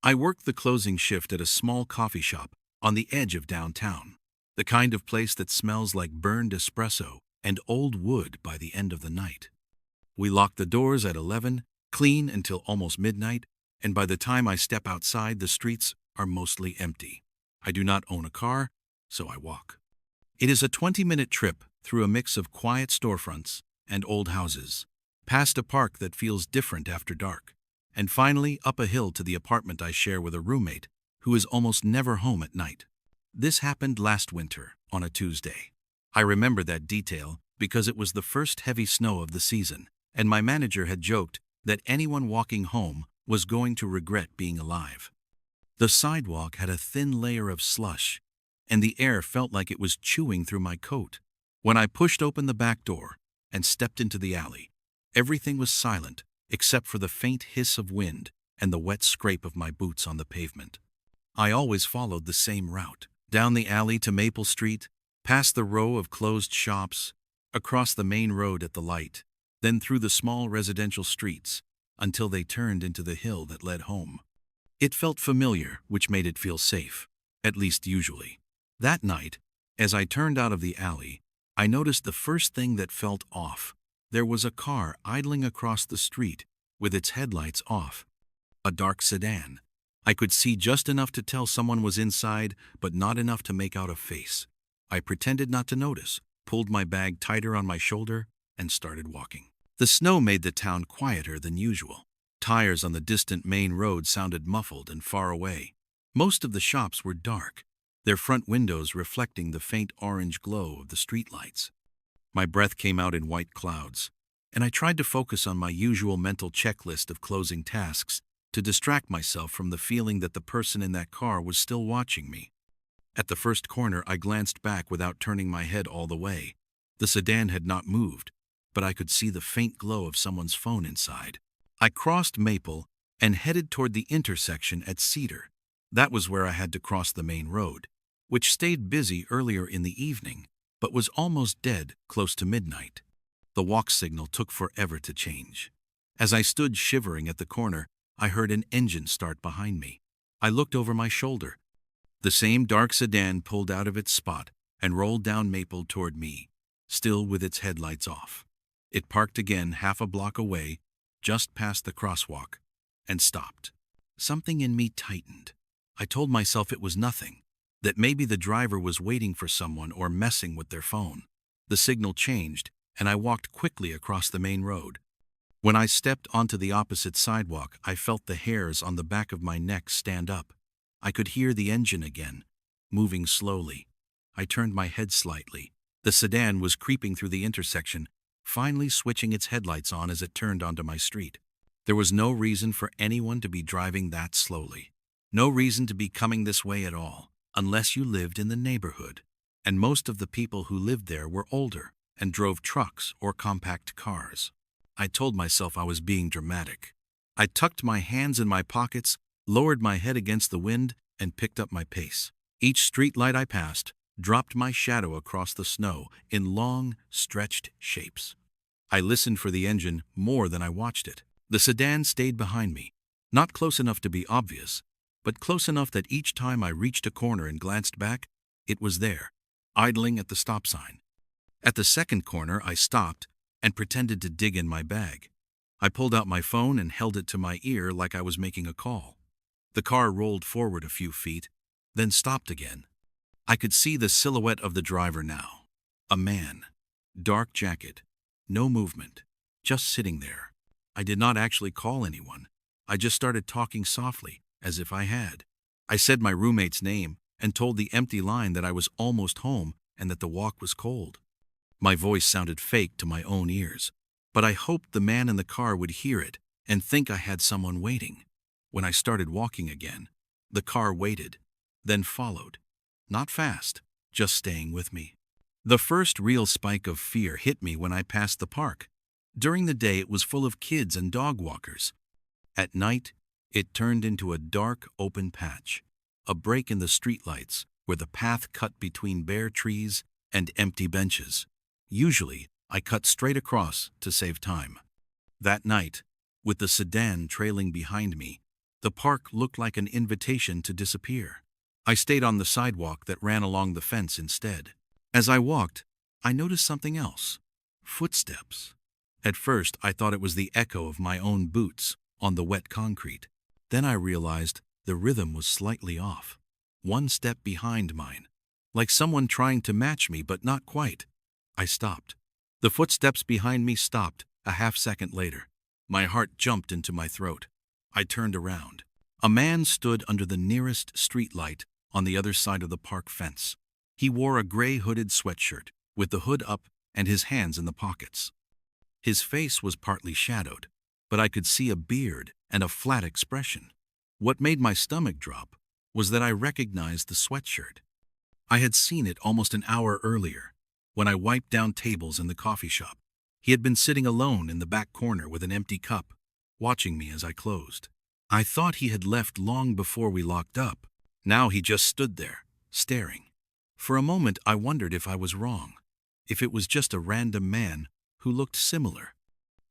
I worked the closing shift at a small coffee shop on the edge of downtown, the kind of place that smells like burned espresso and old wood by the end of the night. We lock the doors at 11, clean until almost midnight, and by the time I step outside, the streets are mostly empty. I do not own a car, so I walk. It is a 20-minute trip through a mix of quiet storefronts and old houses, past a park that feels different after dark, and finally up a hill to the apartment I share with a roommate who is almost never home at night. This happened last winter, on a Tuesday. I remember that detail because it was the first heavy snow of the season, and my manager had joked that anyone walking home was going to regret being alive. The sidewalk had a thin layer of slush, and the air felt like it was chewing through my coat. When I pushed open the back door and stepped into the alley, everything was silent except for the faint hiss of wind and the wet scrape of my boots on the pavement. I always followed the same route, down the alley to Maple Street, past the row of closed shops, across the main road at the light, then through the small residential streets, until they turned into the hill that led home. It felt familiar, which made it feel safe, at least usually. That night, as I turned out of the alley, I noticed the first thing that felt off. There was a car idling across the street, with its headlights off. A dark sedan. I could see just enough to tell someone was inside, but not enough to make out a face. I pretended not to notice, pulled my bag tighter on my shoulder, and started walking. The snow made the town quieter than usual. Tires on the distant main road sounded muffled and far away. Most of the shops were dark, their front windows reflecting the faint orange glow of the streetlights. My breath came out in white clouds, and I tried to focus on my usual mental checklist of closing tasks to distract myself from the feeling that the person in that car was still watching me. At the first corner, I glanced back without turning my head all the way. The sedan had not moved, but I could see the faint glow of someone's phone inside. I crossed Maple and headed toward the intersection at Cedar. That was where I had to cross the main road, which stayed busy earlier in the evening, but was almost dead close to midnight. The walk signal took forever to change. As I stood shivering at the corner, I heard an engine start behind me. I looked over my shoulder. The same dark sedan pulled out of its spot and rolled down Maple toward me, still with its headlights off. It parked again half a block away, just past the crosswalk, and stopped. Something in me tightened. I told myself it was nothing, that maybe the driver was waiting for someone or messing with their phone. The signal changed, and I walked quickly across the main road. When I stepped onto the opposite sidewalk, I felt the hairs on the back of my neck stand up. I could hear the engine again, moving slowly. I turned my head slightly. The sedan was creeping through the intersection, finally switching its headlights on as it turned onto my street. There was no reason for anyone to be driving that slowly. No reason to be coming this way at all, unless you lived in the neighborhood. And most of the people who lived there were older and drove trucks or compact cars. I told myself I was being dramatic. I tucked my hands in my pockets, lowered my head against the wind, and picked up my pace. Each streetlight I passed dropped my shadow across the snow in long, stretched shapes. I listened for the engine more than I watched it. The sedan stayed behind me, not close enough to be obvious, but close enough that each time I reached a corner and glanced back, it was there, idling at the stop sign. At the second corner, I stopped and pretended to dig in my bag. I pulled out my phone and held it to my ear like I was making a call. The car rolled forward a few feet, then stopped again. I could see the silhouette of the driver now. A man. Dark jacket. No movement. Just sitting there. I did not actually call anyone. I just started talking softly, as if I had. I said my roommate's name and told the empty line that I was almost home and that the walk was cold. My voice sounded fake to my own ears, but I hoped the man in the car would hear it and think I had someone waiting. When I started walking again, the car waited, then followed. Not fast, just staying with me. The first real spike of fear hit me when I passed the park. During the day, it was full of kids and dog walkers. At night, it turned into a dark, open patch, a break in the streetlights where the path cut between bare trees and empty benches. Usually, I cut straight across to save time. That night, with the sedan trailing behind me, The park looked like an invitation to disappear. I stayed on the sidewalk that ran along the fence instead. As I walked, I noticed something else. Footsteps. At first, I thought it was the echo of my own boots on the wet concrete. Then I realized the rhythm was slightly off. One step behind mine, like someone trying to match me but not quite. I stopped. The footsteps behind me stopped a half-second later. My heart jumped into my throat. I turned around. A man stood under the nearest streetlight on the other side of the park fence. He wore a gray hooded sweatshirt with the hood up and his hands in the pockets. His face was partly shadowed, but I could see a beard and a flat expression. What made my stomach drop was that I recognized the sweatshirt. I had seen it almost an hour earlier, when I wiped down tables in the coffee shop. He had been sitting alone in the back corner with an empty cup, watching me as I closed. I thought he had left long before we locked up. Now he just stood there, staring. For a moment I wondered if I was wrong, if it was just a random man who looked similar.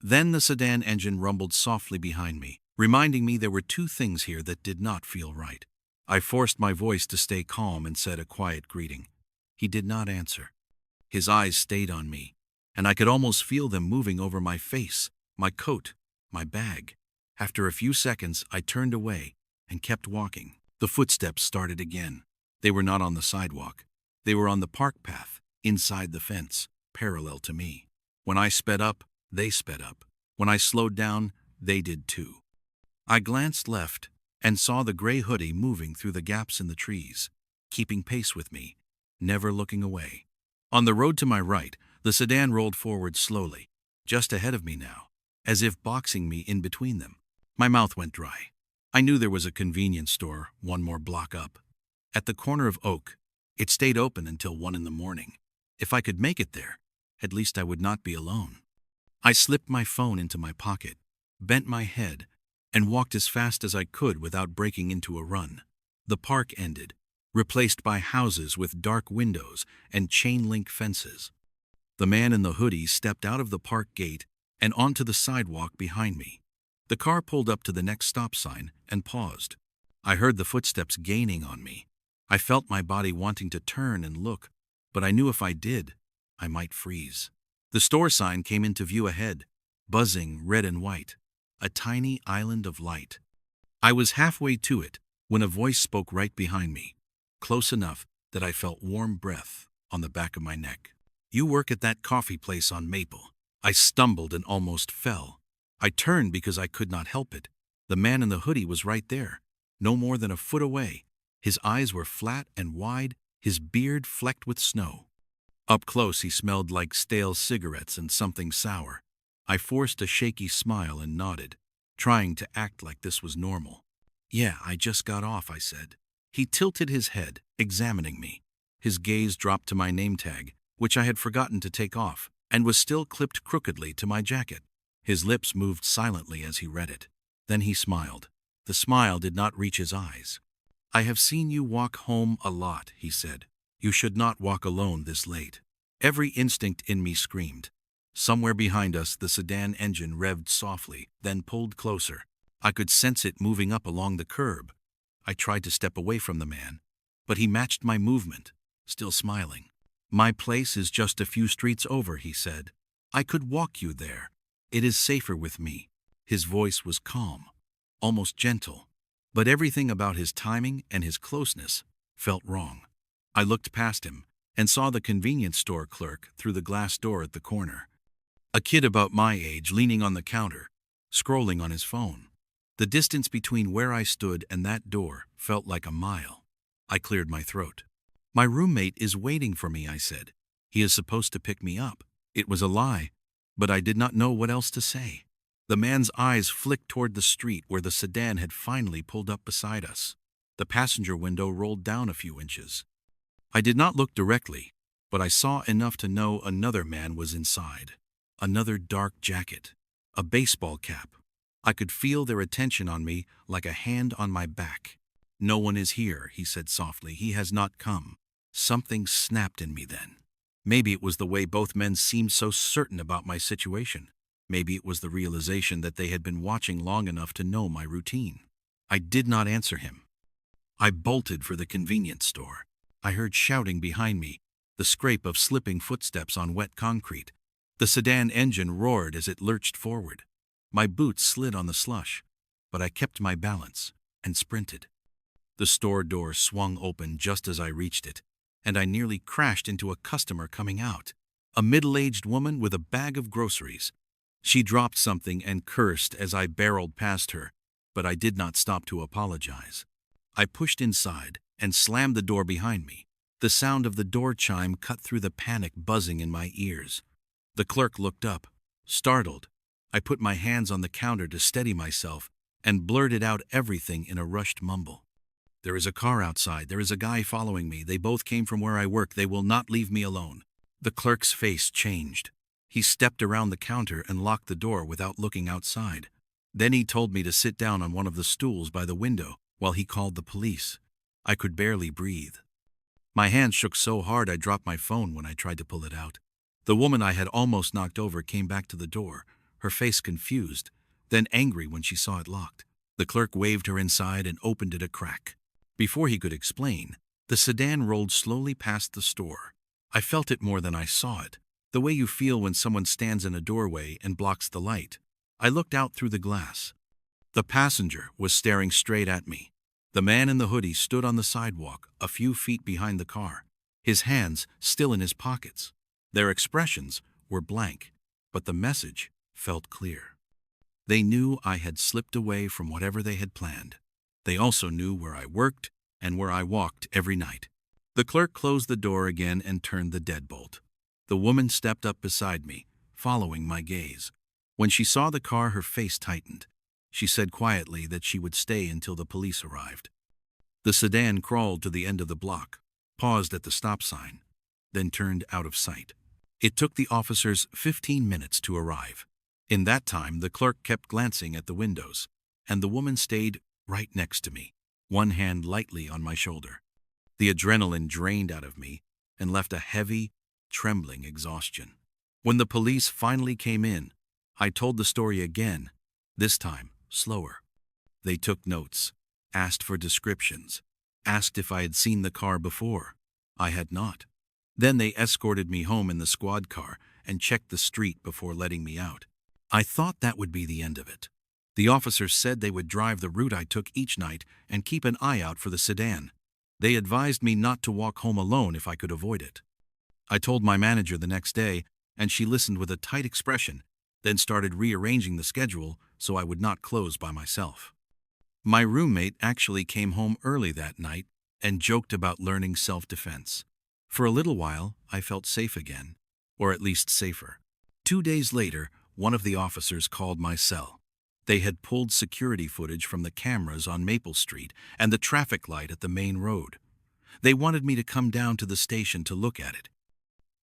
Then the sedan engine rumbled softly behind me, reminding me there were two things here that did not feel right. I forced my voice to stay calm and said a quiet greeting. He did not answer. His eyes stayed on me, and I could almost feel them moving over my face, my coat, my bag. After a few seconds, I turned away and kept walking. The footsteps started again. They were not on the sidewalk. They were on the park path, inside the fence, parallel to me. When I sped up, they sped up. When I slowed down, they did too. I glanced left and saw the gray hoodie moving through the gaps in the trees, keeping pace with me, never looking away. On the road to my right, the sedan rolled forward slowly, just ahead of me now, as if boxing me in between them. My mouth went dry. I knew there was a convenience store one more block up. At the corner of Oak, it stayed open until 1 in the morning. If I could make it there, at least I would not be alone. I slipped my phone into my pocket, bent my head, and walked as fast as I could without breaking into a run. The park ended, replaced by houses with dark windows and chain-link fences. The man in the hoodie stepped out of the park gate and onto the sidewalk behind me. The car pulled up to the next stop sign and paused. I heard the footsteps gaining on me. I felt my body wanting to turn and look, but I knew if I did, I might freeze. The store sign came into view ahead, buzzing red and white, a tiny island of light. I was halfway to it when a voice spoke right behind me, close enough that I felt warm breath on the back of my neck. "You work at that coffee place on Maple." I stumbled and almost fell. I turned because I could not help it. The man in the hoodie was right there, no more than a foot away. His eyes were flat and wide, his beard flecked with snow. Up close he smelled like stale cigarettes and something sour. I forced a shaky smile and nodded, trying to act like this was normal. "Yeah, I just got off," I said. He tilted his head, examining me. His gaze dropped to my name tag, which I had forgotten to take off, and was still clipped crookedly to my jacket. His lips moved silently as he read it. Then he smiled. The smile did not reach his eyes. "I have seen you walk home a lot," he said. "You should not walk alone this late." Every instinct in me screamed. Somewhere behind us, the sedan engine revved softly, then pulled closer. I could sense it moving up along the curb. I tried to step away from the man, but he matched my movement, still smiling. "My place is just a few streets over," he said. "I could walk you there. It is safer with me." His voice was calm, almost gentle, but everything about his timing and his closeness felt wrong. I looked past him and saw the convenience store clerk through the glass door at the corner. A kid about my age leaning on the counter, scrolling on his phone. The distance between where I stood and that door felt like a mile. I cleared my throat. "My roommate is waiting for me," I said. "He is supposed to pick me up." It was a lie, but I did not know what else to say. The man's eyes flicked toward the street where the sedan had finally pulled up beside us. The passenger window rolled down a few inches. I did not look directly, but I saw enough to know another man was inside. Another dark jacket, a baseball cap. I could feel their attention on me like a hand on my back. "No one is here," he said softly. "He has not come." Something snapped in me then. Maybe it was the way both men seemed so certain about my situation. Maybe it was the realization that they had been watching long enough to know my routine. I did not answer him. I bolted for the convenience store. I heard shouting behind me, the scrape of slipping footsteps on wet concrete. The sedan engine roared as it lurched forward. My boots slid on the slush, but I kept my balance and sprinted. The store door swung open just as I reached it, and I nearly crashed into a customer coming out, a middle-aged woman with a bag of groceries. She dropped something and cursed as I barreled past her, but I did not stop to apologize. I pushed inside and slammed the door behind me. The sound of the door chime cut through the panic buzzing in my ears. The clerk looked up, startled. I put my hands on the counter to steady myself and blurted out everything in a rushed mumble. "There is a car outside. There is a guy following me. They both came from where I work. They will not leave me alone." The clerk's face changed. He stepped around the counter and locked the door without looking outside. Then he told me to sit down on one of the stools by the window while he called the police. I could barely breathe. My hands shook so hard I dropped my phone when I tried to pull it out. The woman I had almost knocked over came back to the door, her face confused, then angry when she saw it locked. The clerk waved her inside and opened it a crack. Before he could explain, the sedan rolled slowly past the store. I felt it more than I saw it, the way you feel when someone stands in a doorway and blocks the light. I looked out through the glass. The passenger was staring straight at me. The man in the hoodie stood on the sidewalk, a few feet behind the car, his hands still in his pockets. Their expressions were blank, but the message felt clear. They knew I had slipped away from whatever they had planned. They also knew where I worked and where I walked every night. The clerk closed the door again and turned the deadbolt. The woman stepped up beside me, following my gaze. When she saw the car, her face tightened. She said quietly that she would stay until the police arrived. The sedan crawled to the end of the block, paused at the stop sign, then turned out of sight. It took the officers 15 minutes to arrive. In that time, the clerk kept glancing at the windows, and the woman stayed right next to me, one hand lightly on my shoulder. The adrenaline drained out of me and left a heavy, trembling exhaustion. When the police finally came in, I told the story again, this time slower. They took notes, asked for descriptions, asked if I had seen the car before. I had not. Then they escorted me home in the squad car and checked the street before letting me out. I thought that would be the end of it. The officers said they would drive the route I took each night and keep an eye out for the sedan. They advised me not to walk home alone if I could avoid it. I told my manager the next day, and she listened with a tight expression, then started rearranging the schedule so I would not close by myself. My roommate actually came home early that night and joked about learning self-defense. For a little while, I felt safe again, or at least safer. 2 days later, one of the officers called my cell. They had pulled security footage from the cameras on Maple Street and the traffic light at the main road. They wanted me to come down to the station to look at it.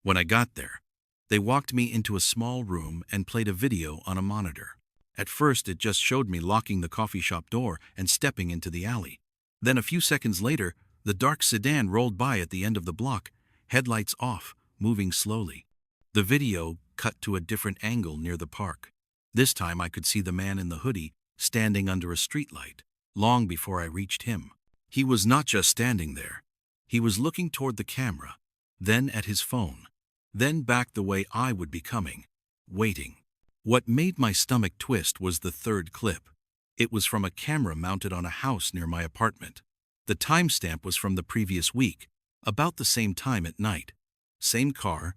When I got there, they walked me into a small room and played a video on a monitor. At first, it just showed me locking the coffee shop door and stepping into the alley. Then a few seconds later, the dark sedan rolled by at the end of the block, headlights off, moving slowly. The video cut to a different angle near the park. This time I could see the man in the hoodie standing under a streetlight, long before I reached him. He was not just standing there. He was looking toward the camera, then at his phone, then back the way I would be coming, waiting. What made my stomach twist was the third clip. It was from a camera mounted on a house near my apartment. The timestamp was from the previous week, about the same time at night. Same car,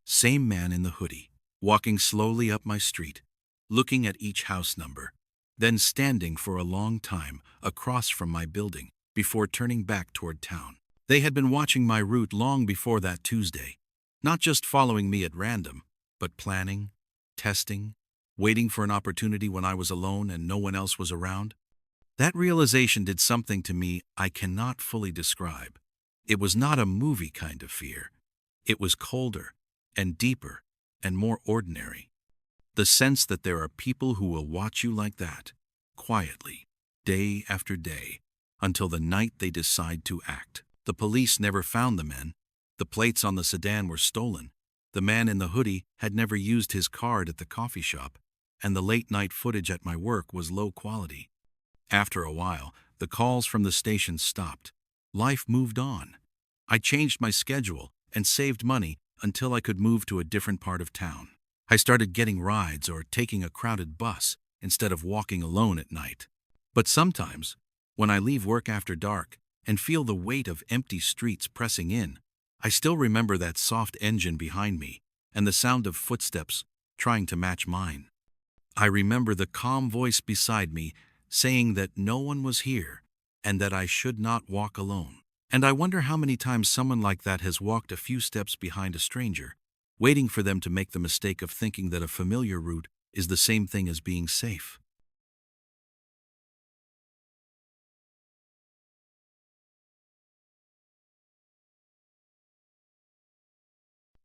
same man in the hoodie, walking slowly up my street, looking at each house number, then standing for a long time across from my building before turning back toward town. They had been watching my route long before that Tuesday, not just following me at random, but planning, testing, waiting for an opportunity when I was alone and no one else was around. That realization did something to me I cannot fully describe. It was not a movie kind of fear. It was colder and deeper and more ordinary. The sense that there are people who will watch you like that, quietly, day after day, until the night they decide to act. The police never found the men. The plates on the sedan were stolen. The man in the hoodie had never used his card at the coffee shop, and the late-night footage at my work was low quality. After a while, the calls from the station stopped. Life moved on. I changed my schedule and saved money until I could move to a different part of town. I started getting rides or taking a crowded bus instead of walking alone at night. But sometimes, when I leave work after dark and feel the weight of empty streets pressing in, I still remember that soft engine behind me and the sound of footsteps trying to match mine. I remember the calm voice beside me saying that no one was here and that I should not walk alone. And I wonder how many times someone like that has walked a few steps behind a stranger, waiting for them to make the mistake of thinking that a familiar route is the same thing as being safe.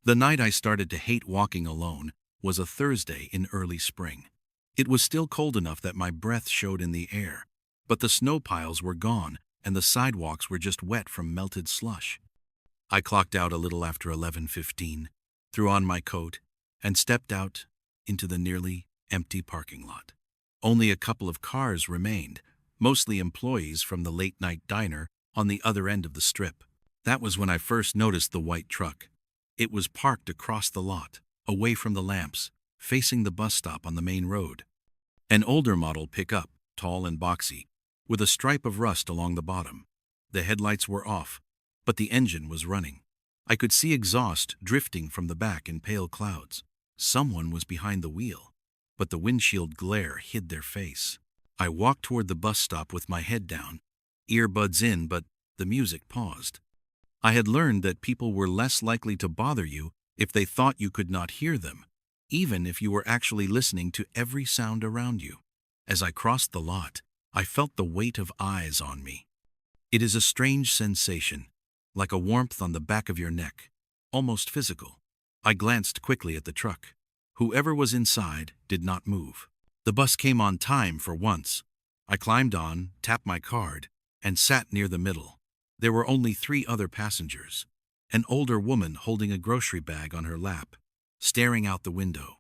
The night I started to hate walking alone was a Thursday in early spring. It was still cold enough that my breath showed in the air, but the snow piles were gone and the sidewalks were just wet from melted slush. I clocked out a little after 11:15, threw on my coat, and stepped out into the nearly empty parking lot. Only a couple of cars remained, mostly employees from the late-night diner on the other end of the strip. That was when I first noticed the white truck. It was parked across the lot, away from the lamps, facing the bus stop on the main road. An older model pickup, tall and boxy, with a stripe of rust along the bottom. The headlights were off, but the engine was running. I could see exhaust drifting from the back in pale clouds. Someone was behind the wheel, but the windshield glare hid their face. I walked toward the bus stop with my head down, earbuds in, but the music paused. I had learned that people were less likely to bother you if they thought you could not hear them, even if you were actually listening to every sound around you. As I crossed the lot, I felt the weight of eyes on me. It is a strange sensation, like a warmth on the back of your neck, almost physical. I glanced quickly at the truck. Whoever was inside did not move. The bus came on time for once. I climbed on, tapped my card, and sat near the middle. There were only 3 other passengers. An older woman holding a grocery bag on her lap, staring out the window.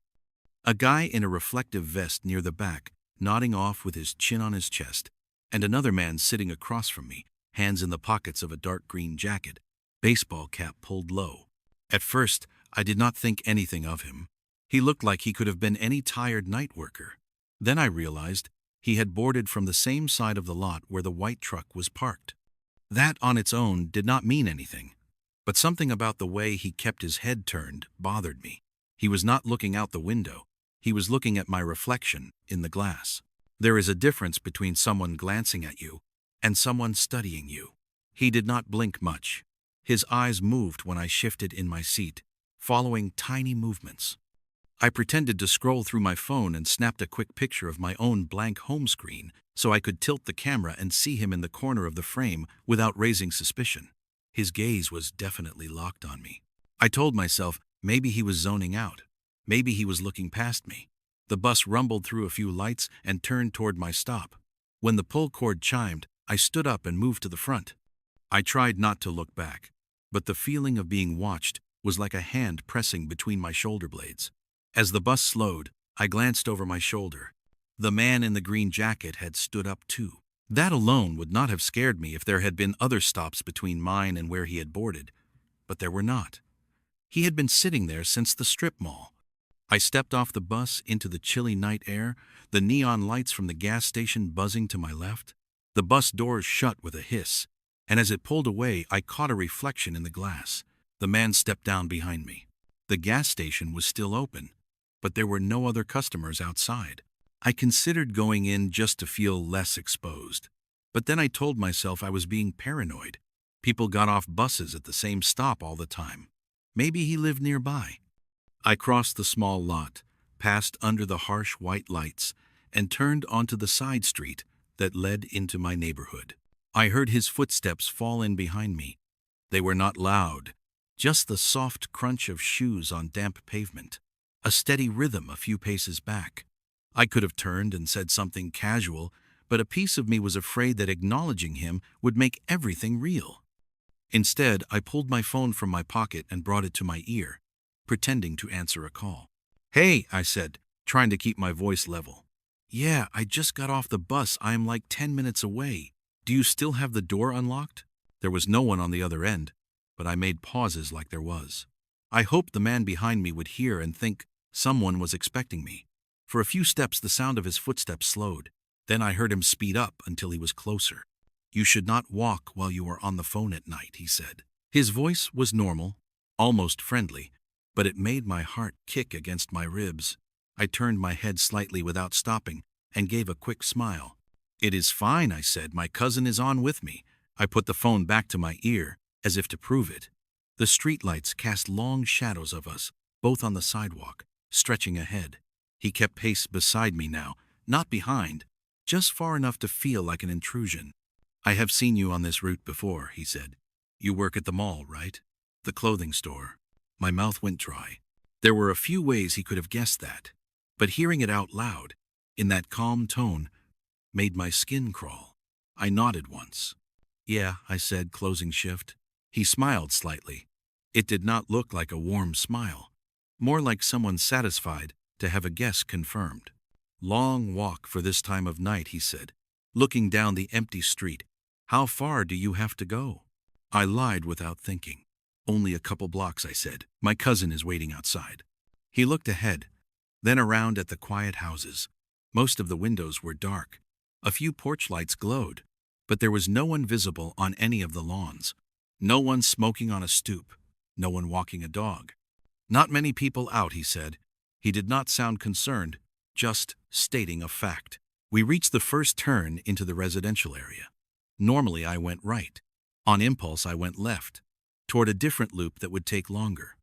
A guy in a reflective vest near the back, nodding off with his chin on his chest, and another man sitting across from me, hands in the pockets of a dark green jacket, baseball cap pulled low. At first, I did not think anything of him. He looked like he could have been any tired night worker. Then I realized he had boarded from the same side of the lot where the white truck was parked. That on its own did not mean anything, but something about the way he kept his head turned bothered me. He was not looking out the window. He was looking at my reflection in the glass. There is a difference between someone glancing at you and someone studying you. He did not blink much. His eyes moved when I shifted in my seat, following tiny movements. I pretended to scroll through my phone and snapped a quick picture of my own blank home screen so I could tilt the camera and see him in the corner of the frame without raising suspicion. His gaze was definitely locked on me. I told myself maybe he was zoning out. Maybe he was looking past me. The bus rumbled through a few lights and turned toward my stop. When the pull cord chimed, I stood up and moved to the front. I tried not to look back, but the feeling of being watched was like a hand pressing between my shoulder blades. As the bus slowed, I glanced over my shoulder. The man in the green jacket had stood up too. That alone would not have scared me if there had been other stops between mine and where he had boarded, but there were not. He had been sitting there since the strip mall. I stepped off the bus into the chilly night air, the neon lights from the gas station buzzing to my left. The bus doors shut with a hiss, and as it pulled away, I caught a reflection in the glass. The man stepped down behind me. The gas station was still open, but there were no other customers outside. I considered going in just to feel less exposed, but then I told myself I was being paranoid. People got off buses at the same stop all the time. Maybe he lived nearby. I crossed the small lot, passed under the harsh white lights, and turned onto the side street that led into my neighborhood. I heard his footsteps fall in behind me. They were not loud, just the soft crunch of shoes on damp pavement, a steady rhythm a few paces back. I could have turned and said something casual, but a piece of me was afraid that acknowledging him would make everything real. Instead, I pulled my phone from my pocket and brought it to my ear, pretending to answer a call. "Hey," I said, trying to keep my voice level. Yeah, I just got off the bus. I am like 10 minutes away. Do you still have the door unlocked? There was no one on the other end, but I made pauses like there was. I hoped the man behind me would hear and think someone was expecting me. For a few steps, the sound of his footsteps slowed. Then I heard him speed up until he was closer. You should not walk while you are on the phone at night, he said. His voice was normal, almost friendly, but it made my heart kick against my ribs. I turned my head slightly without stopping and gave a quick smile. It is fine, I said. My cousin is on with me. I put the phone back to my ear, as if to prove it. The streetlights cast long shadows of us, both on the sidewalk, stretching ahead. He kept pace beside me now, not behind, just far enough to feel like an intrusion. I have seen you on this route before, he said. You work at the mall, right? The clothing store. My mouth went dry. There were a few ways he could have guessed that, but hearing it out loud, in that calm tone, made my skin crawl. I nodded once. Yeah, I said, closing shift. He smiled slightly. It did not look like a warm smile, more like someone satisfied to have a guess confirmed. Long walk for this time of night, he said, looking down the empty street. How far do you have to go? I lied without thinking. Only a couple blocks, I said. My cousin is waiting outside. He looked ahead, then around at the quiet houses. Most of the windows were dark. A few porch lights glowed, but there was no one visible on any of the lawns. No one smoking on a stoop. No one walking a dog. Not many people out, he said. He did not sound concerned, just stating a fact. We reached the first turn into the residential area. Normally I went right. On impulse I went left, toward a different loop that would take longer.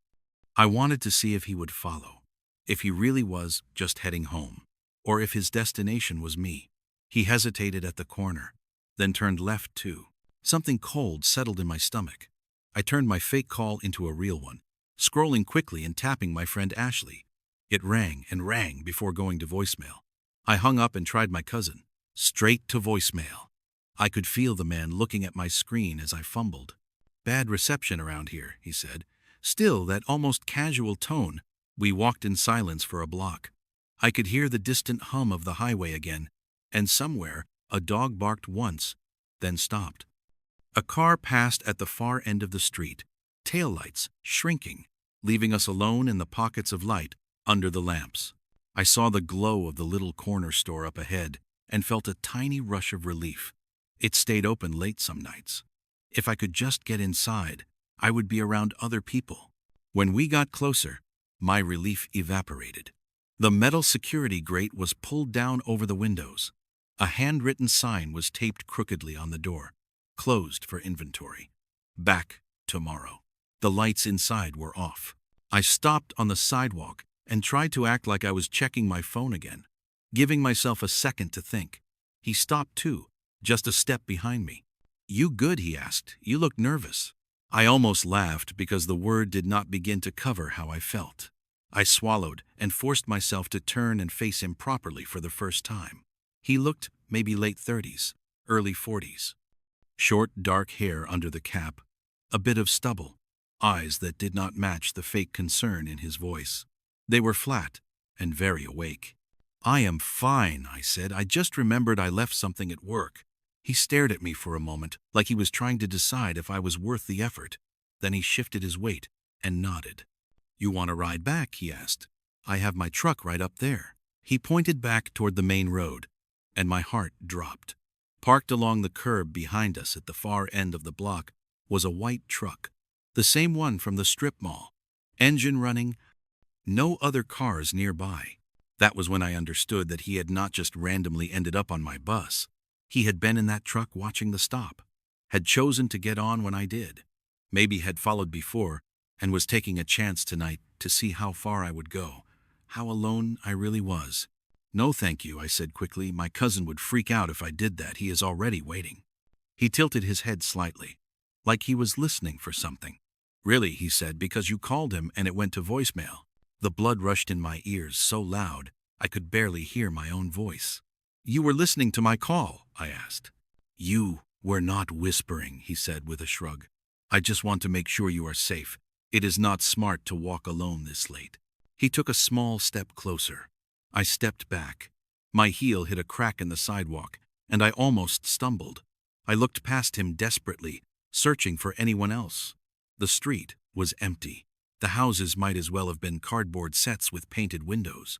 I wanted to see if he would follow, if he really was just heading home, or if his destination was me. He hesitated at the corner, then turned left too. Something cold settled in my stomach. I turned my fake call into a real one, scrolling quickly and tapping my friend Ashley. It rang and rang before going to voicemail. I hung up and tried my cousin. Straight to voicemail. I could feel the man looking at my screen as I fumbled. Bad reception around here, he said. Still, that almost casual tone. We walked in silence for a block. I could hear the distant hum of the highway again, and somewhere a dog barked once, then stopped. A car passed at the far end of the street, taillights shrinking, leaving us alone in the pockets of light under the lamps. I saw the glow of the little corner store up ahead and felt a tiny rush of relief. It stayed open late some nights. If I could just get inside, I would be around other people. When we got closer, my relief evaporated. The metal security grate was pulled down over the windows. A handwritten sign was taped crookedly on the door. Closed for inventory. Back tomorrow. The lights inside were off. I stopped on the sidewalk and tried to act like I was checking my phone again, giving myself a second to think. He stopped too, just a step behind me. You good? He asked. You look nervous. I almost laughed because the word did not begin to cover how I felt. I swallowed and forced myself to turn and face him properly for the first time. He looked maybe late 30s, early 40s. Short, dark hair under the cap, a bit of stubble, eyes that did not match the fake concern in his voice. They were flat and very awake. I am fine, I said. I just remembered I left something at work. He stared at me for a moment, like he was trying to decide if I was worth the effort. Then he shifted his weight and nodded. You want a ride back? He asked. I have my truck right up there. He pointed back toward the main road, and my heart dropped. Parked along the curb behind us at the far end of the block was a white truck, the same one from the strip mall. Engine running, no other cars nearby. That was when I understood that he had not just randomly ended up on my bus. He had been in that truck watching the stop, had chosen to get on when I did, maybe had followed before, and was taking a chance tonight to see how far I would go, how alone I really was. No thank you, I said quickly. My cousin would freak out if I did that. He is already waiting. He tilted his head slightly, like he was listening for something. Really, he said, because you called him and it went to voicemail. The blood rushed in my ears so loud I could barely hear my own voice. You were listening to my call, I asked. You were not whispering, he said with a shrug. I just want to make sure you are safe. It is not smart to walk alone this late. He took a small step closer. I stepped back, My heel hit a crack in the sidewalk, and I almost stumbled. I looked past him desperately, searching for anyone else. The street was empty. The houses might as well have been cardboard sets with painted windows.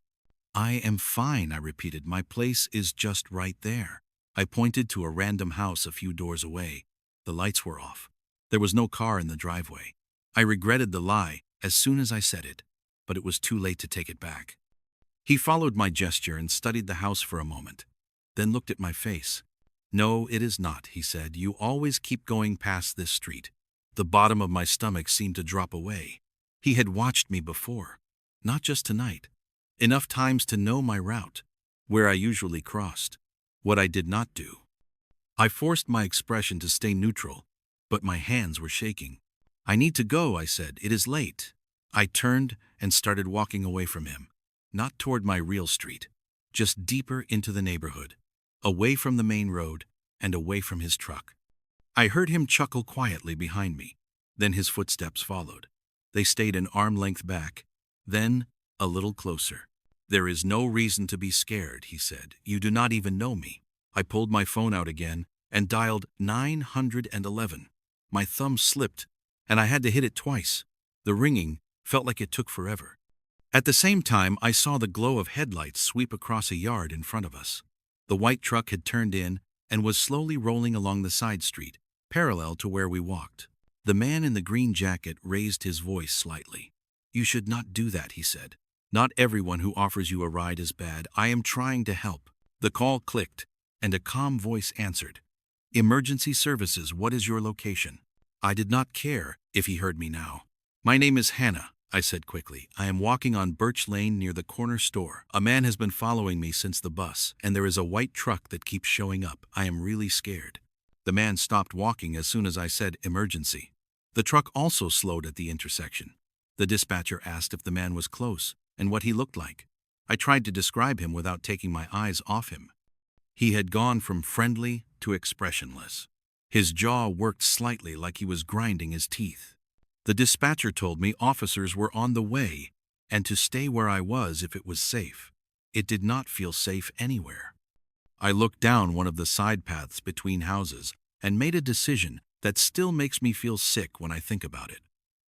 "I am fine," I repeated. "My place is just right there." I pointed to a random house a few doors away. The lights were off. There was no car in the driveway. I regretted the lie as soon as I said it, but it was too late to take it back. He followed my gesture and studied the house for a moment, then looked at my face. "No, it is not," he said. "You always keep going past this street." The bottom of my stomach seemed to drop away. He had watched me before, not just tonight. Enough times to know my route, where I usually crossed, what I did not do. I forced my expression to stay neutral, but my hands were shaking. "I need to go," I said. "It is late." I turned and started walking away from him. Not toward my real street, just deeper into the neighborhood, away from the main road and away from his truck. I heard him chuckle quietly behind me. Then his footsteps followed. They stayed an arm length back, then a little closer. "There is no reason to be scared," he said. "You do not even know me." I pulled my phone out again and dialed 911. My thumb slipped, and I had to hit it twice. The ringing felt like it took forever. At the same time, I saw the glow of headlights sweep across a yard in front of us. The white truck had turned in and was slowly rolling along the side street, parallel to where we walked. The man in the green jacket raised his voice slightly. "You should not do that," he said. "Not everyone who offers you a ride is bad. I am trying to help." The call clicked, and a calm voice answered. "Emergency services, what is your location?" I did not care if he heard me now. "My name is Hannah," I said quickly. "I am walking on Birch Lane near the corner store. A man has been following me since the bus, and there is a white truck that keeps showing up. I am really scared." The man stopped walking as soon as I said emergency. The truck also slowed at the intersection. The dispatcher asked if the man was close and what he looked like. I tried to describe him without taking my eyes off him. He had gone from friendly to expressionless. His jaw worked slightly like he was grinding his teeth. The dispatcher told me officers were on the way and to stay where I was if it was safe. It did not feel safe anywhere. I looked down one of the side paths between houses and made a decision that still makes me feel sick when I think about it.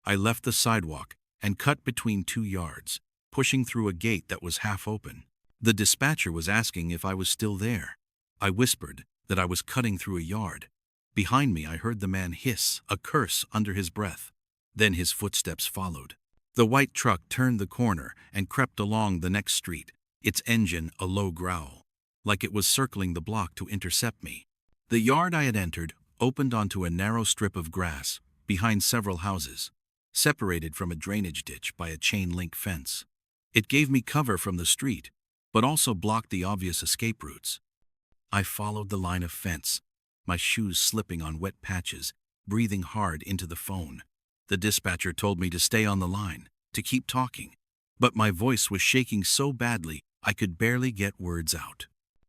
I left the sidewalk and cut between 2 yards, pushing through a gate that was half open. The dispatcher was asking if I was still there. I whispered that I was cutting through a yard. Behind me, I heard the man hiss a curse under his breath. Then his footsteps followed. The white truck turned the corner and crept along the next street, its engine a low growl, like it was circling the block to intercept me. The yard I had entered opened onto a narrow strip of grass behind several houses, separated from a drainage ditch by a chain-link fence. It gave me cover from the street, but also blocked the obvious escape routes. I followed the line of fence, my shoes slipping on wet patches, breathing hard into the phone. The dispatcher told me to stay on the line, to keep talking, but my voice was shaking so badly I could barely get words out.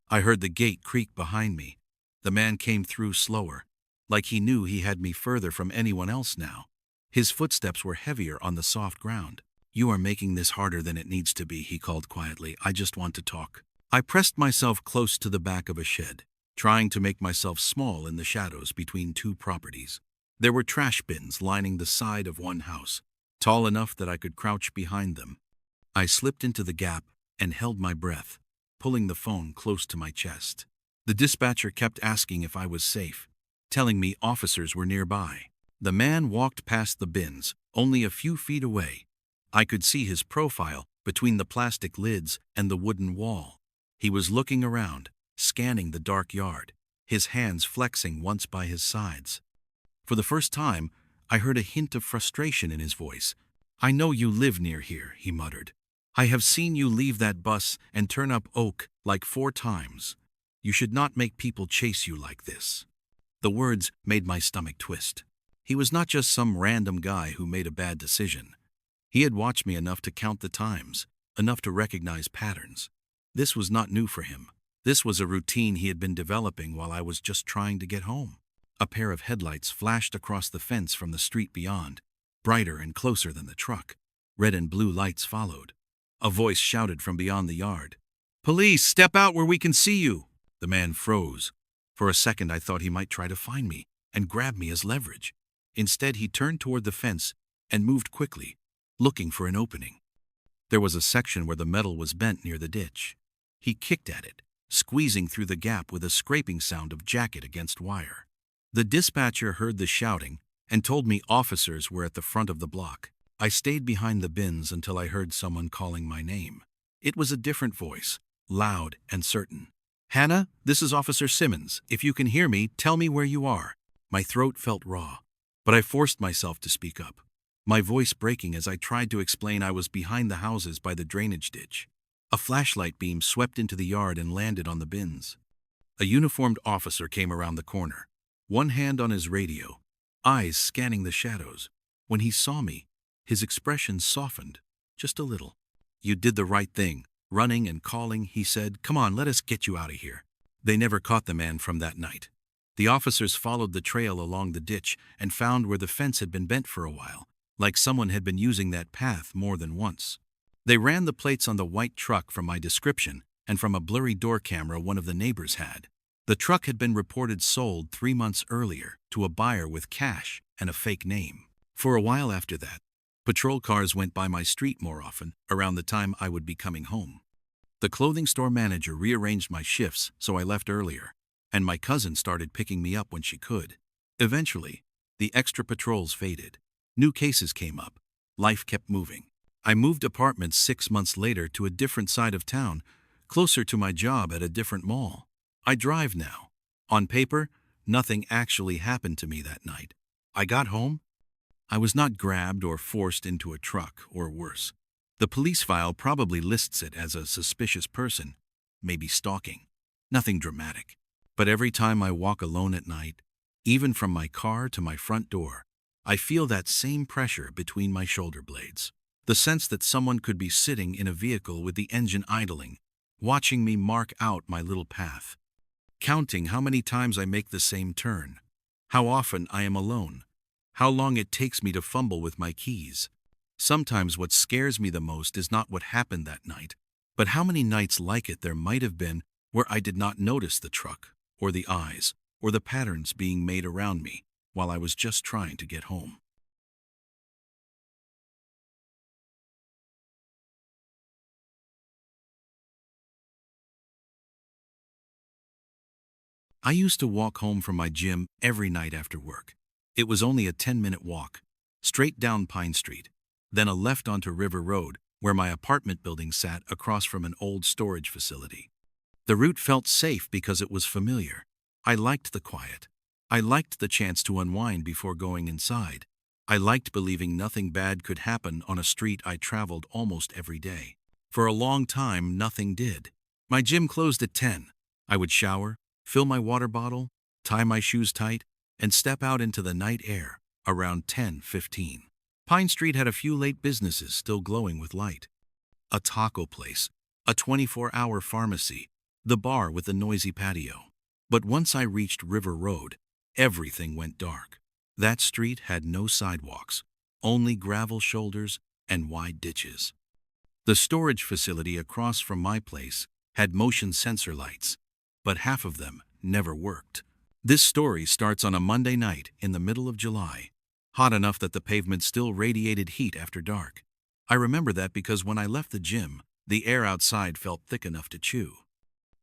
I heard the gate creak behind me. The man came through slower, like he knew he had me further from anyone else now. His footsteps were heavier on the soft ground. "You are making this harder than it needs to be," he called quietly. "I just want to talk." I pressed myself close to the back of a shed, trying to make myself small in the shadows between 2 properties. There were trash bins lining the side of one house, tall enough that I could crouch behind them. I slipped into the gap and held my breath, pulling the phone close to my chest. The dispatcher kept asking if I was safe, telling me officers were nearby. The man walked past the bins, only a few feet away. I could see his profile between the plastic lids and the wooden wall. He was looking around, scanning the dark yard, his hands flexing once by his sides. For the first time, I heard a hint of frustration in his voice. "I know you live near here," he muttered. "I have seen you leave that bus and turn up Oak like 4 times. You should not make people chase you like this." The words made my stomach twist. He was not just some random guy who made a bad decision. He had watched me enough to count the times, enough to recognize patterns. This was not new for him. This was a routine he had been developing while I was just trying to get home. A pair of headlights flashed across the fence from the street beyond, brighter and closer than the truck. Red and blue lights followed. A voice shouted from beyond the yard. Police, step out where we can see you. The man froze. For a second, I thought he might try to find me and grab me as leverage. Instead, he turned toward the fence and moved quickly, looking for an opening. There was a section where the metal was bent near the ditch. He kicked at it, squeezing through the gap with a scraping sound of jacket against wire. The dispatcher heard the shouting and told me officers were at the front of the block. I stayed behind the bins until I heard someone calling my name. It was a different voice, loud and certain. Hannah, this is Officer Simmons. If you can hear me, tell me where you are. My throat felt raw, but I forced myself to speak up, my voice breaking as I tried to explain I was behind the houses by the drainage ditch. A flashlight beam swept into the yard and landed on the bins. A uniformed officer came around the corner, one hand on his radio, eyes scanning the shadows. When he saw me, his expression softened, just a little. You did the right thing, running and calling, he said. Come on, let us get you out of here. They never caught the man from that night. The officers followed the trail along the ditch and found where the fence had been bent for a while, like someone had been using that path more than once. They ran the plates on the white truck from my description and from a blurry door camera one of the neighbors had. The truck had been reported sold 3 months earlier to a buyer with cash and a fake name. For a while after that, patrol cars went by my street more often around the time I would be coming home. The clothing store manager rearranged my shifts so I left earlier, and my cousin started picking me up when she could. Eventually, the extra patrols faded. New cases came up. Life kept moving. I moved apartments 6 months later to a different side of town, closer to my job at a different mall. I drive now. On paper, nothing actually happened to me that night. I got home. I was not grabbed or forced into a truck, or worse. The police file probably lists it as a suspicious person, maybe stalking. Nothing dramatic. But every time I walk alone at night, even from my car to my front door, I feel that same pressure between my shoulder blades. The sense that someone could be sitting in a vehicle with the engine idling, watching me mark out my little path, counting how many times I make the same turn, how often I am alone, how long it takes me to fumble with my keys. Sometimes what scares me the most is not what happened that night, but how many nights like it there might have been where I did not notice the truck, or the eyes, or the patterns being made around me while I was just trying to get home. I used to walk home from my gym every night after work. It was only a 10-minute walk, straight down Pine Street, then a left onto River Road, where my apartment building sat across from an old storage facility. The route felt safe because it was familiar. I liked the quiet. I liked the chance to unwind before going inside. I liked believing nothing bad could happen on a street I traveled almost every day. For a long time, nothing did. My gym closed at 10. I would shower, fill my water bottle, tie my shoes tight, and step out into the night air around 10:15. Pine Street had a few late businesses still glowing with light. A taco place, a 24-hour pharmacy, the bar with the noisy patio. But once I reached River Road, everything went dark. That street had no sidewalks, only gravel shoulders and wide ditches. The storage facility across from my place had motion sensor lights, but half of them never worked. This story starts on a Monday night in the middle of July, hot enough that the pavement still radiated heat after dark. I remember that because when I left the gym, the air outside felt thick enough to chew.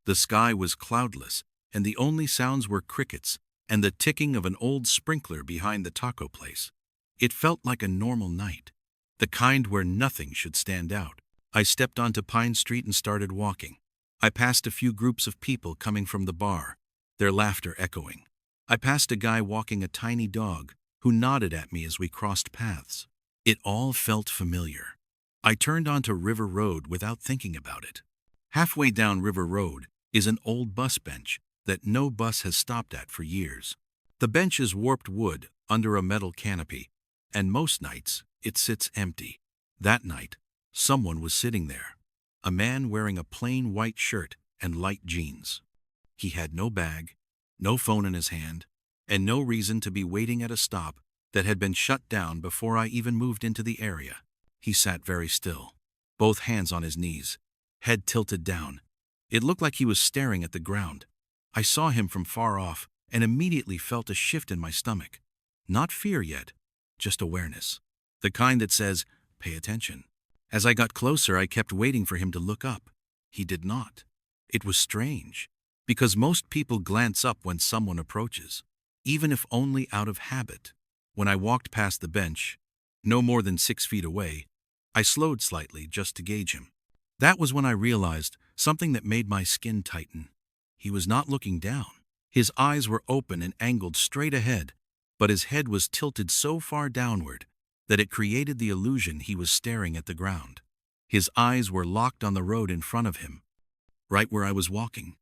The sky was cloudless, and the only sounds were crickets and the ticking of an old sprinkler behind the taco place. It felt like a normal night, the kind where nothing should stand out. I stepped onto Pine Street and started walking. I passed a few groups of people coming from the bar, their laughter echoing. I passed a guy walking a tiny dog who nodded at me as we crossed paths. It all felt familiar. I turned onto River Road without thinking about it. Halfway down River Road is an old bus bench that no bus has stopped at for years. The bench is warped wood under a metal canopy, and most nights it sits empty. That night, someone was sitting there, a man wearing a plain white shirt and light jeans. He had no bag, no phone in his hand, and no reason to be waiting at a stop that had been shut down before I even moved into the area. He sat very still, both hands on his knees, head tilted down, It looked like he was staring at the ground. I saw him from far off and immediately felt a shift in my stomach. Not fear yet, just awareness. The kind that says, pay attention. As I got closer, I kept waiting for him to look up. He did not. It was strange, because most people glance up when someone approaches, even if only out of habit. When I walked past the bench, no more than 6 feet away, I slowed slightly just to gauge him. That was when I realized something that made my skin tighten. He was not looking down. His eyes were open and angled straight ahead, but his head was tilted so far downward that it created the illusion he was staring at the ground. His eyes were locked on the road in front of him, right where I was walking.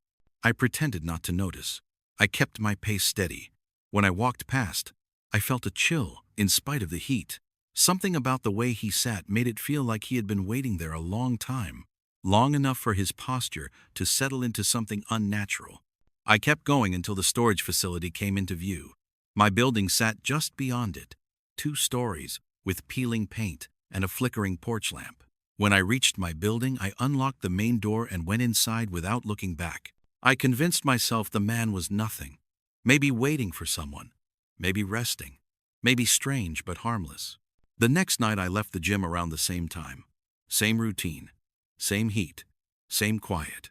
I pretended not to notice. I kept my pace steady. When I walked past, I felt a chill in spite of the heat. Something about the way he sat made it feel like he had been waiting there a long time, long enough for his posture to settle into something unnatural. I kept going until the storage facility came into view. My building sat just beyond it, 2 stories, with peeling paint and a flickering porch lamp. When I reached my building, I unlocked the main door and went inside without looking back. I convinced myself the man was nothing. Maybe waiting for someone. Maybe resting. Maybe strange but harmless. The next night I left the gym around the same time. Same routine. Same heat. Same quiet.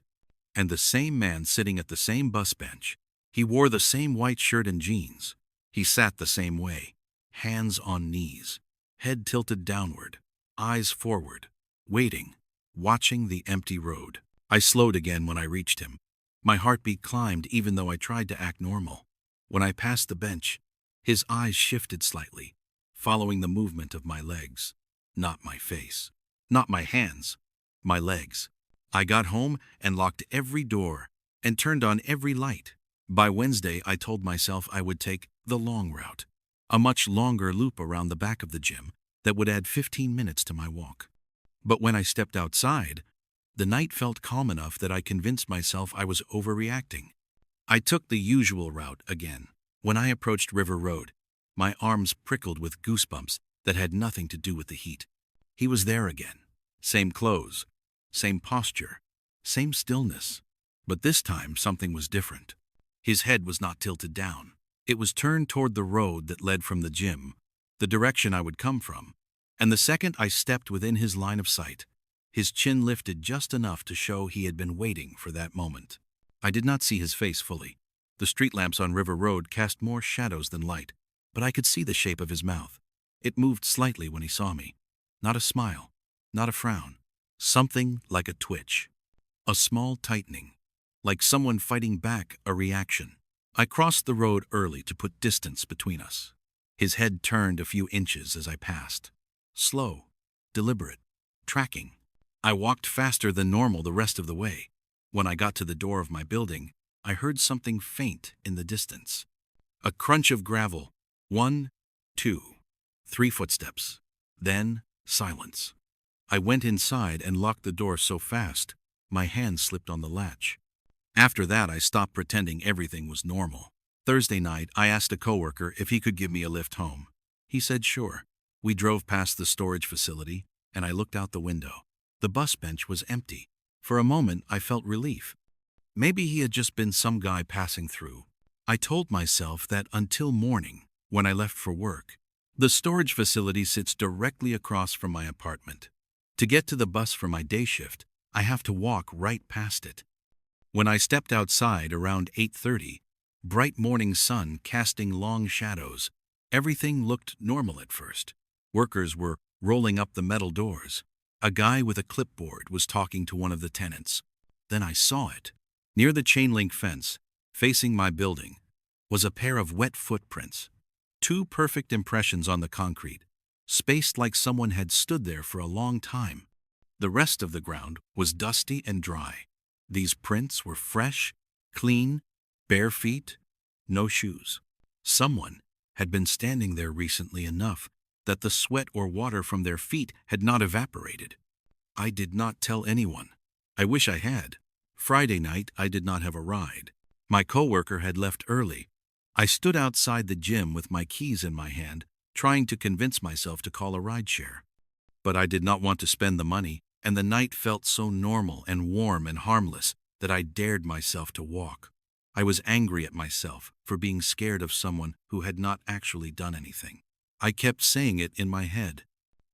And the same man sitting at the same bus bench. He wore the same white shirt and jeans. He sat the same way. Hands on knees. Head tilted downward. Eyes forward. Waiting. Watching the empty road. I slowed again when I reached him. My heartbeat climbed even though I tried to act normal. When I passed the bench, his eyes shifted slightly, following the movement of my legs. Not my face. Not my hands. My legs. I got home and locked every door and turned on every light. By Wednesday, I told myself I would take the long route, a much longer loop around the back of the gym that would add 15 minutes to my walk. But when I stepped outside, the night felt calm enough that I convinced myself I was overreacting. I took the usual route again. When I approached River Road, my arms prickled with goosebumps that had nothing to do with the heat. He was there again. Same clothes, same posture, same stillness. But this time something was different. His head was not tilted down. It was turned toward the road that led from the gym, the direction I would come from. And the second I stepped within his line of sight, his chin lifted just enough to show he had been waiting for that moment. I did not see his face fully. The street lamps on River Road cast more shadows than light, but I could see the shape of his mouth. It moved slightly when he saw me. Not a smile, not a frown. Something like a twitch. A small tightening, like someone fighting back a reaction. I crossed the road early to put distance between us. His head turned a few inches as I passed. Slow, deliberate, tracking. I walked faster than normal the rest of the way. When I got to the door of my building, I heard something faint in the distance. A crunch of gravel. 1, 2, 3 footsteps. Then, silence. I went inside and locked the door so fast, my hand slipped on the latch. After that, I stopped pretending everything was normal. Thursday night, I asked a coworker if he could give me a lift home. He said sure. We drove past the storage facility, and I looked out the window. The bus bench was empty. For a moment, I felt relief. Maybe he had just been some guy passing through. I told myself that until morning, when I left for work. The storage facility sits directly across from my apartment. To get to the bus for my day shift, I have to walk right past it. When I stepped outside around 8:30, bright morning sun casting long shadows, everything looked normal at first. Workers were rolling up the metal doors. A guy with a clipboard was talking to one of the tenants. Then I saw it. Near the chain-link fence, facing my building, was a pair of wet footprints. 2 perfect impressions on the concrete, spaced like someone had stood there for a long time. The rest of the ground was dusty and dry. These prints were fresh, clean, bare feet, no shoes. Someone had been standing there recently enough that the sweat or water from their feet had not evaporated. I did not tell anyone. I wish I had. Friday night, I did not have a ride. My coworker had left early. I stood outside the gym with my keys in my hand, trying to convince myself to call a rideshare. But I did not want to spend the money, and the night felt so normal and warm and harmless that I dared myself to walk. I was angry at myself for being scared of someone who had not actually done anything. I kept saying it in my head.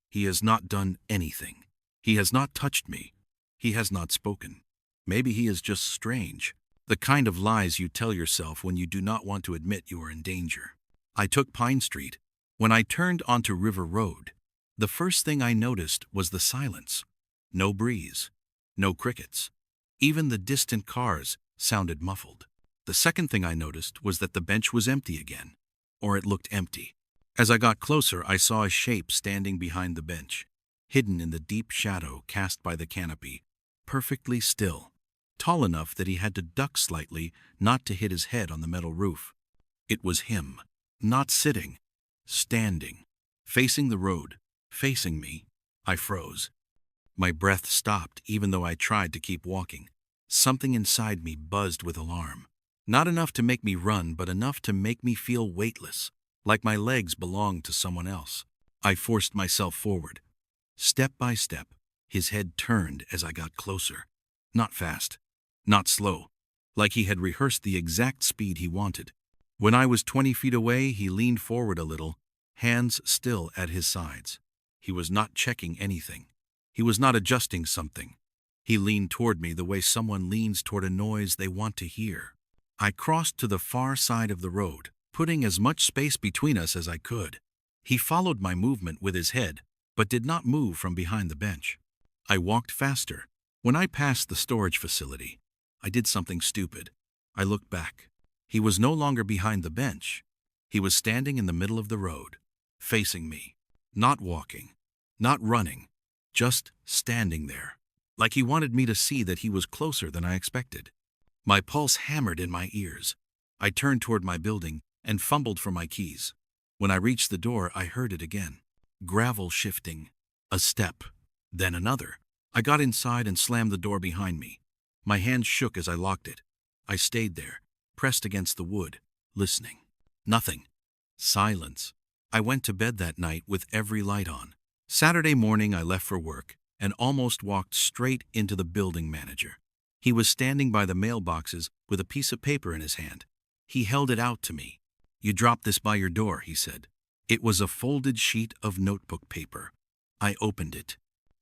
He has not done anything. He has not touched me. He has not spoken. Maybe he is just strange. The kind of lies you tell yourself when you do not want to admit you are in danger. I took Pine Street. When I turned onto River Road, the first thing I noticed was the silence. No breeze. No crickets. Even the distant cars sounded muffled. The second thing I noticed was that the bench was empty again, or it looked empty. As I got closer, I saw a shape standing behind the bench, hidden in the deep shadow cast by the canopy, perfectly still, tall enough that he had to duck slightly not to hit his head on the metal roof. It was him, not sitting, standing, facing the road, facing me. I froze. My breath stopped even though I tried to keep walking. Something inside me buzzed with alarm. Not enough to make me run, but enough to make me feel weightless, like my legs belonged to someone else. I forced myself forward. Step by step, his head turned as I got closer. Not fast, not slow, like he had rehearsed the exact speed he wanted. When I was 20 feet away, he leaned forward a little, hands still at his sides. He was not checking anything. He was not adjusting something. He leaned toward me the way someone leans toward a noise they want to hear. I crossed to the far side of the road, putting as much space between us as I could. He followed my movement with his head, but did not move from behind the bench. I walked faster. When I passed the storage facility, I did something stupid. I looked back. He was no longer behind the bench. He was standing in the middle of the road, facing me. Not walking, not running, just standing there, like he wanted me to see that he was closer than I expected. My pulse hammered in my ears. I turned toward my building and fumbled for my keys. When I reached the door, I heard it again. Gravel shifting. A step. Then another. I got inside and slammed the door behind me. My hand shook as I locked it. I stayed there, pressed against the wood, listening. Nothing. Silence. I went to bed that night with every light on. Saturday morning, I left for work and almost walked straight into the building manager. He was standing by the mailboxes with a piece of paper in his hand. He held it out to me. "You dropped this by your door," he said. It was a folded sheet of notebook paper. I opened it.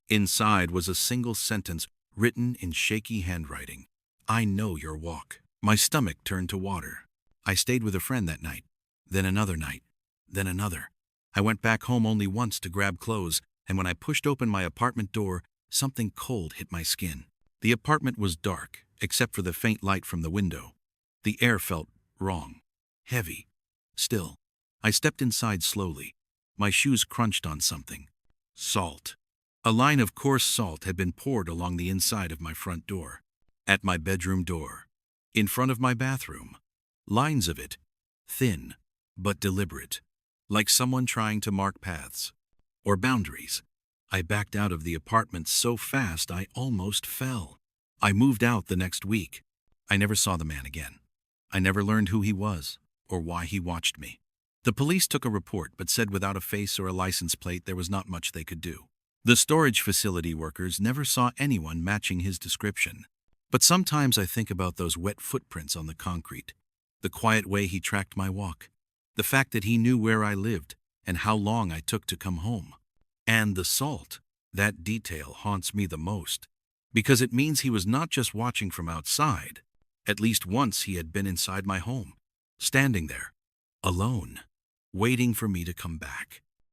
Inside was a single sentence written in shaky handwriting. "I know your walk." My stomach turned to water. I stayed with a friend that night, then another night, then another. I went back home only once to grab clothes, and when I pushed open my apartment door, something cold hit my skin. The apartment was dark, except for the faint light from the window. The air felt wrong, heavy, still. I stepped inside slowly. My shoes crunched on something. Salt. A line of coarse salt had been poured along the inside of my front door, at my bedroom door, in front of my bathroom. Lines of it, thin but deliberate, like someone trying to mark paths or boundaries. I backed out of the apartment so fast I almost fell. I moved out the next week. I never saw the man again. I never learned who he was or why he watched me. The police took a report but said without a face or a license plate there was not much they could do. The storage facility workers never saw anyone matching his description. But sometimes I think about those wet footprints on the concrete, the quiet way he tracked my walk, the fact that he knew where I lived and how long I took to come home. And the salt, that detail haunts me the most, because it means he was not just watching from outside. At least once he had been inside my home, standing there, alone, waiting for me to come back.